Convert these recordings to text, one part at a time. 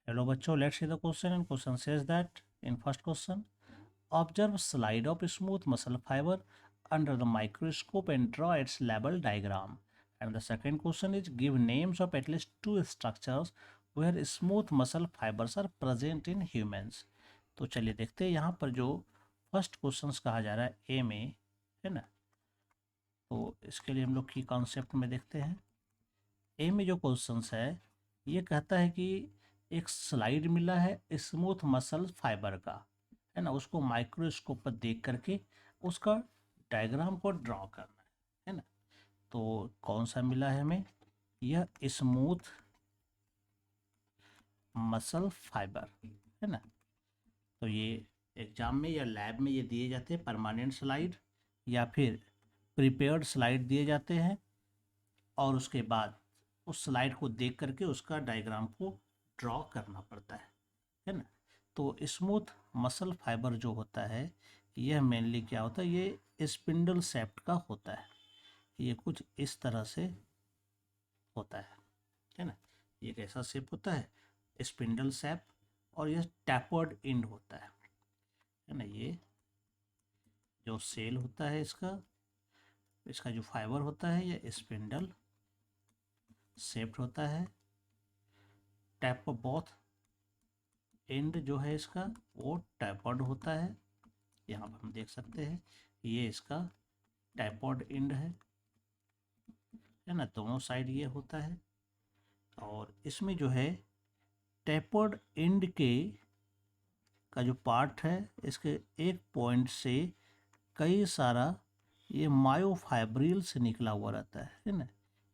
Hello बच्चों, let's see the question and question says that in first question observe slide of smooth muscle fibre under the microscope and draw its label diagram. And the second question is give names of at least two structures where smooth muscle fibers are present in humans. तो चलिए देखते हैं यहाँ पर जो first questions कहा जा रहा है ए में, है ना। तो इसके लिए हम लोग की कॉन्सेप्ट में देखते हैं। ए में जो क्वेश्चंस है ये कहता है कि एक स्लाइड मिला है स्मूथ मसल फाइबर का, है ना। उसको माइक्रोस्कोप पर देख करके उसका डायग्राम को ड्रॉ करना है ना। तो कौन सा मिला है हमें? यह स्मूथ मसल फाइबर, है ना। तो ये एग्जाम में या लैब में ये दिए जाते हैं परमानेंट स्लाइड या फिर प्रिपेयर्ड स्लाइड दिए जाते हैं, और उसके बाद उस स्लाइड को देख करके उसका डायग्राम को ड्रॉ करना पड़ता है ना। तो स्मूथ मसल फाइबर जो होता है यह मेनली क्या होता है, ये स्पिंडल शेप्ड का होता है। ये कुछ इस तरह से होता है ना। ये कैसा शेप होता है? Spindle shape. और यह टैपर्ड एंड होता है ना। ये जो सेल होता है इसका इसका जो फाइबर होता है यह स्पिंडल शेप्ड होता है। टैप बोथ एंड जो है इसका वो टैपर्ड होता है। यहाँ पर हम देख सकते हैं ये इसका टैपर्ड एंड है ना। दोनों साइड ये होता है। और इसमें जो है टैपर्ड एंड के का जो पार्ट है इसके एक पॉइंट से कई सारा ये मायोफाइब्रिल से निकला हुआ रहता है ना।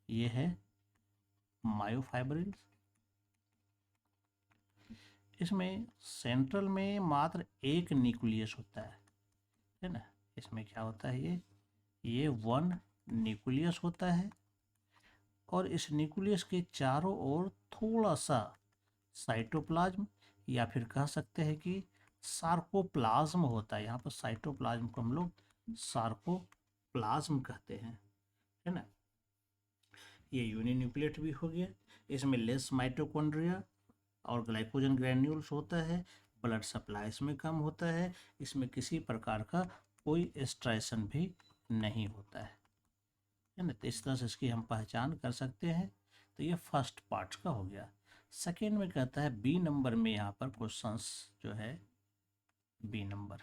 ये है मायोफाइब्रिल। इसमें सेंट्रल में मात्र एक न्यूक्लियस होता है ना। इसमें क्या होता है ये वन न्यूक्लियस होता है। और इस न्यूक्लियस के चारों ओर थोड़ा सा साइटोप्लाज्म या फिर कह सकते हैं कि सार्कोप्लाज्म होता है। यहाँ पर साइटोप्लाज्म को हम लोग सार्कोप्लाज्म कहते हैं, है ना। ये यूनिन्यूक्लिएट भी हो गया। इसमें लेस माइटोकॉन्ड्रिया और ग्लाइकोजन ग्रैन्यूल्स होता है। ब्लड सप्लाई इसमें कम होता है। इसमें किसी प्रकार का कोई स्ट्रेसन भी नहीं होता है ना। तो इस तरह से इसकी हम पहचान कर सकते हैं। तो ये फर्स्ट पार्ट का हो गया। सेकेंड में कहता है बी नंबर में, यहाँ पर क्वेश्चंस जो है बी नंबर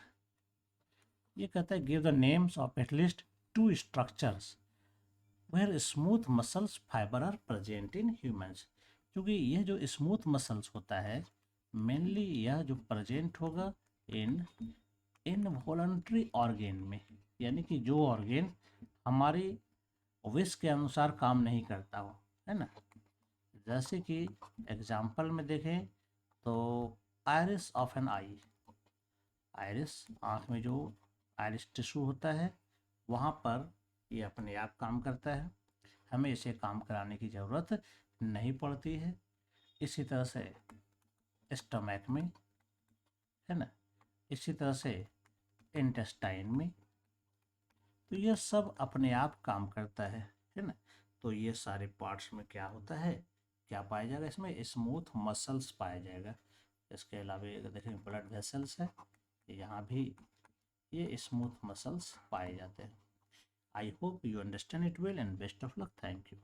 ये कहता है give the names of at least two structures where smooth muscles fibre are present in humans. क्योंकि यह जो स्मूथ मसल्स होता है मेनली यह जो प्रेजेंट होगा इन इनवॉलंटरी ऑर्गेन में, यानी कि जो ऑर्गेन हमारी विश के अनुसार काम नहीं करता हो, है ना। जैसे कि एग्जाम्पल में देखें तो iris of an eye, iris आँख में जो आयरिस टिश्यू होता है वहाँ पर ये अपने आप काम करता है। हमें इसे काम कराने की ज़रूरत नहीं पड़ती है। इसी तरह से स्टमक में, है ना। इसी तरह से इंटेस्टाइन में, तो ये सब अपने आप काम करता है ना। तो ये सारे पार्ट्स में क्या होता है, क्या पाया जाएगा? इसमें स्मूथ मसल्स पाया जाएगा। इसके अलावा अगर देखें ब्लड वेसल्स है, यहाँ भी ये स्मूथ मसल्स पाए जाते हैं। I hope you understand it well and best of luck. Thank you.